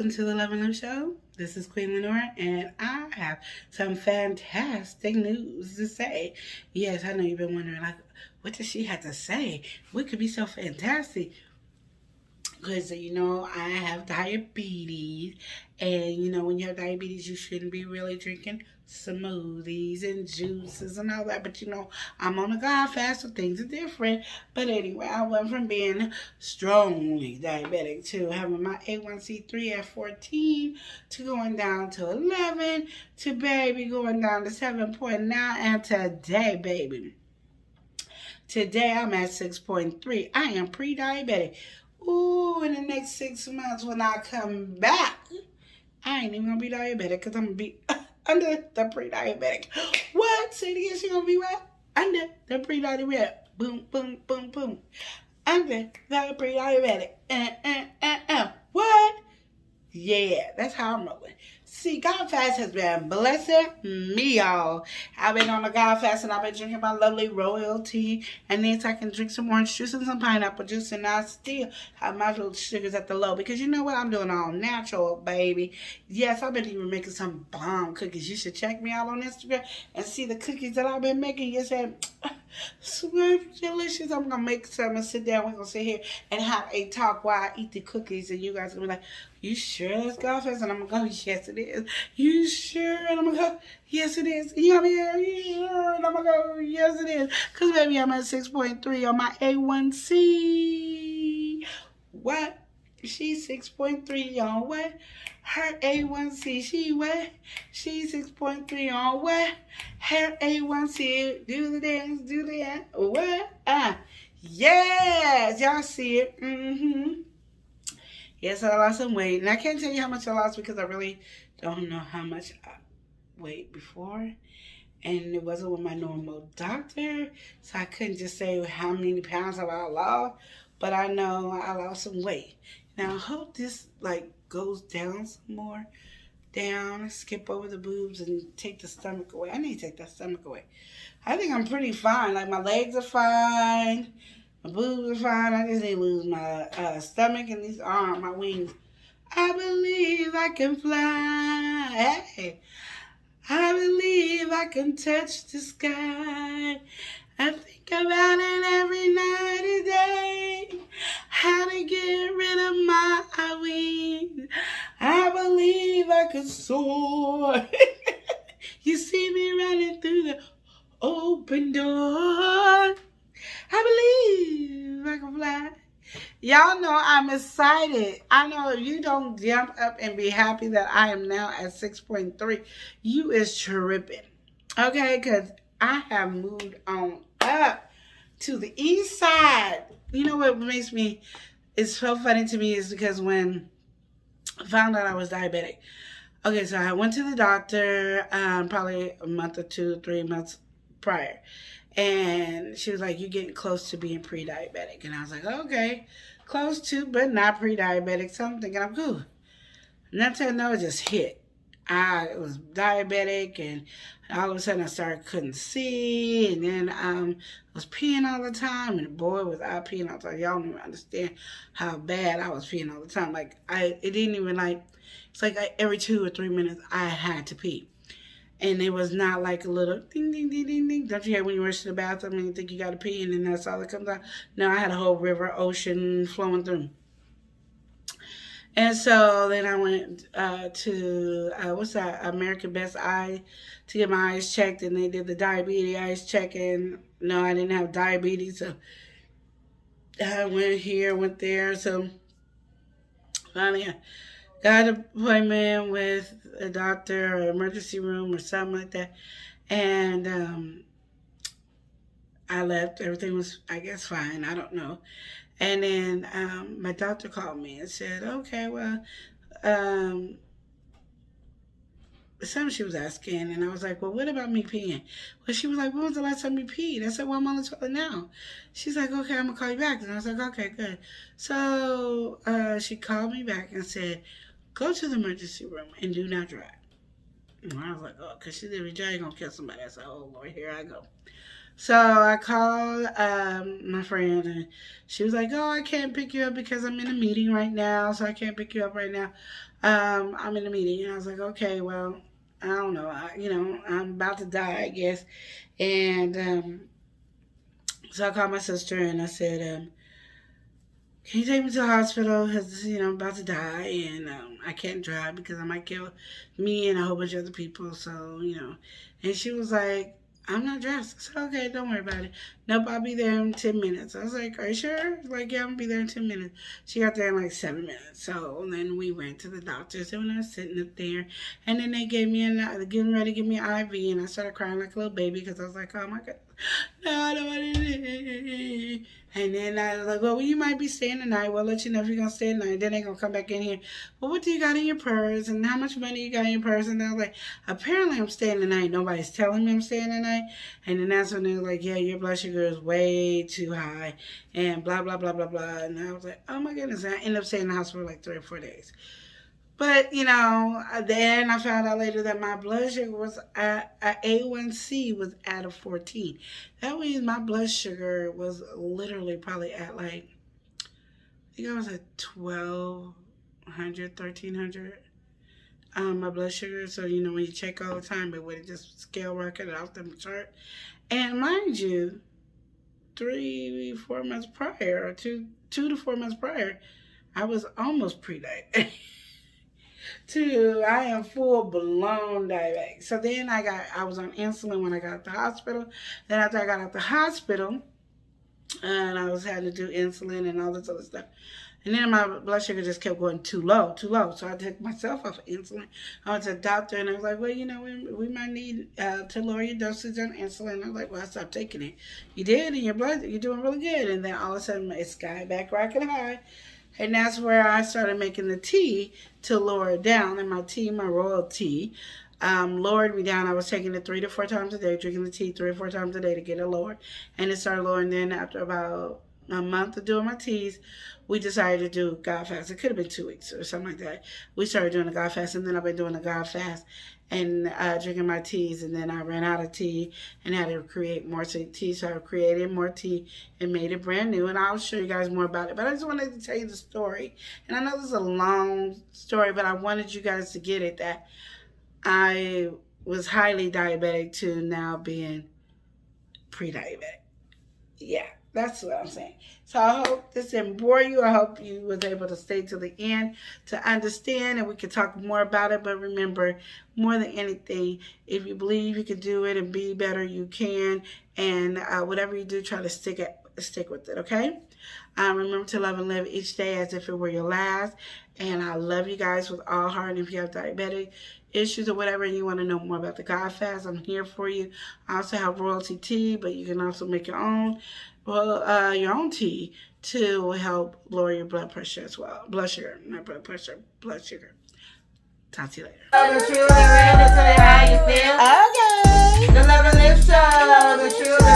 Welcome to the Love and Live Show. This is Queen Lenora, and I have some fantastic news to say. Yes, I know you've been wondering, like, what does she have to say? What could be so fantastic? Because, I have diabetes, and, when you have diabetes, you shouldn't be really drinking smoothies and juices and all that. But, I'm on a God fast, so things are different. But anyway, I went from being strongly diabetic to having my A1C3 at 14 to going down to 11 to, baby, going down to 7.9. And today I'm at 6.3. I am pre-diabetic. Ooh, in the next 6 months when I come back, I ain't even gonna be diabetic because I'm gonna be under the pre-diabetic. What? Say it again, she gonna be what? Under the pre-diabetic. Boom, boom, boom, boom. Under the pre-diabetic. What? Yeah, that's how I'm rolling. See, God fast has been blessing me, y'all. I've been on a God fast and I've been drinking my lovely royal tea. And then so I can drink some orange juice and some pineapple juice. And I still have my little sugars at the low. Because you know what? I'm doing all natural, baby. Yes, I've been even making some bomb cookies. You should check me out on Instagram and see the cookies that I've been making. You said, so delicious. I'm going to make some and sit down. We're going to sit here and have a talk while I eat the cookies. And you guys are going to be like, you sure that's God fast? And I'm going to go, yes, it is. You sure? And I'm going to go, yes, it is. You know what I mean? You sure? And I'm going to go, yes, it is. Because, baby, I'm at 6.3 on my A1C. What? She's 6.3 y'all. What? Her A1C. She what? She's 6.3 on what? Her A1C. Do the dance. Do the dance. What? Yes. Y'all see it. Yes, I lost some weight. And I can't tell you how much I lost because I really don't know how much I weighed before. And it wasn't with my normal doctor. So I couldn't just say how many pounds have I lost. But I know I lost some weight. Now, I hope this, goes down some more. Down, skip over the boobs, and take the stomach away. I need to take that stomach away. I think I'm pretty fine. Like, my legs are fine. My boobs are fine. I just need to lose my stomach and these arms, my wings. I believe I can fly. Hey. I believe I can touch the sky. I think about it every night and day. How to get rid of my wings. I believe I can soar. You see me running through the open door. I believe I can fly. Y'all know I'm excited. I know if you don't jump up and be happy that I am now at 6.3, you is tripping. Okay, because I have moved on up to the east side. You know what makes me, it's so funny to me is because when I found out I was diabetic. Okay, so I went to the doctor probably a month or 2, 3 months prior. And she was like, you're getting close to being pre-diabetic. And I was like, okay, close to, but not pre-diabetic. So I'm thinking I'm good. And that's how it just hit. I was diabetic, and all of a sudden I couldn't see, and then I was peeing all the time, and boy, was I peeing all the time. Y'all don't even understand how bad I was peeing all the time. It didn't even it's like every 2 or 3 minutes I had to pee. And it was not like a little ding, ding, ding, ding, ding. Don't you hear when you rush to the bathroom and you think you got to pee and then that's all that comes out? No, I had a whole river, ocean flowing through. And so then I went to, American Best Eye to get my eyes checked. And they did the diabetes eyes check. And no, I didn't have diabetes. So I went here, went there. So finally I got an appointment with a doctor or emergency room or something like that. And I left. Everything was, I guess, fine. I don't know. And then my doctor called me and said, okay, well, something she was asking. And I was like, well, what about me peeing? Well, she was like, when was the last time you peed? I said, well, I'm on the toilet now. She's like, okay, I'm going to call you back. And I was like, okay, good. So she called me back and said, go to the emergency room and do not drive. And I was like, oh, because she did Johnny gonna kill somebody. I said, oh Lord, here I go. So I called my friend, and she was like, oh, I can't pick you up because I'm in a meeting right now, so I can't pick you up right now. I'm in a meeting. And I was like, okay, well, I don't know. I'm about to die, I guess. And so I called my sister, and I said, can you take me to the hospital? Because, I'm about to die, and I can't drive because I might kill me and a whole bunch of other people. So, And she was like, I'm not dressed. I said, okay, don't worry about it. Nope, I'll be there in 10 minutes. I was like, are you sure? Like, yeah, I'm going to be there in 10 minutes. She got there in like 7 minutes. So then we went to the doctor's, and when I was sitting up there, and then they gave me getting ready to give me an IV, and I started crying like a little baby because I was like, oh my God, no, I don't want to. And then I was like, well, you might be staying the night. We'll let you know if you're going to stay the night. Then they're going to come back in here. Well, what do you got in your purse? And how much money you got in your purse? And I was like, apparently I'm staying the night. Nobody's telling me I'm staying the night. And then that's when they were like, yeah, your blood sugar is way too high. And blah, blah, blah, blah, blah. And I was like, oh my goodness. And I ended up staying in the hospital like 3 or 4 days. But, then I found out later that my blood sugar was A1C was at a 14. That means my blood sugar was literally probably at like, I think I was at 1,200, 1,300. My blood sugar. So, when you check all the time, it would just scale rocketed off the chart. And mind you, 3-4 months prior, or 2 to 4 months prior, I was almost pre-diabetic. 2, I am full-blown diabetic. So then I was on insulin when I got out the hospital. Then after I got out the hospital, and I was having to do insulin and all this other stuff. And then my blood sugar just kept going too low. So I took myself off of insulin. I went to the doctor, and I was like, well, we might need to lower your dosage on insulin. I was like, well, I stopped taking it. You did, and your blood, you're doing really good. And then all of a sudden, it's sky back rocking high. And that's where I started making the tea to lower it down. And my royal tea, lowered me down. I was taking it 3 to 4 times a day, drinking the tea 3 or 4 times a day to get it lowered. And it started lowering. Then after about a month of doing my teas, we decided to do God fast. It could have been 2 weeks or something like that. We started doing the God fast, and then I've been doing the God fast and drinking my teas, and then I ran out of tea and had to create more tea. So I created more tea and made it brand new, and I'll show you guys more about it. But I just wanted to tell you the story. And I know this is a long story, but I wanted you guys to get it, that I was highly diabetic to now being pre-diabetic. Yeah. That's what I'm saying. So I hope this didn't bore you. I hope you was able to stay to the end to understand, and we can talk more about it. But remember, more than anything, if you believe you can do it and be better, you can. And whatever you do, try to stick with it, okay? Remember to love and live each day as if it were your last. And I love you guys with all heart. And if you have diabetic issues or whatever, and you want to know more about the God fast, I'm here for you. I also have royalty tea, but you can also make your own. Your own tea to help lower your blood pressure as well. Blood sugar, not blood pressure, blood sugar. Talk to you later. The truth and real to tell you how you feel. Okay. The Love and Live Show. The truth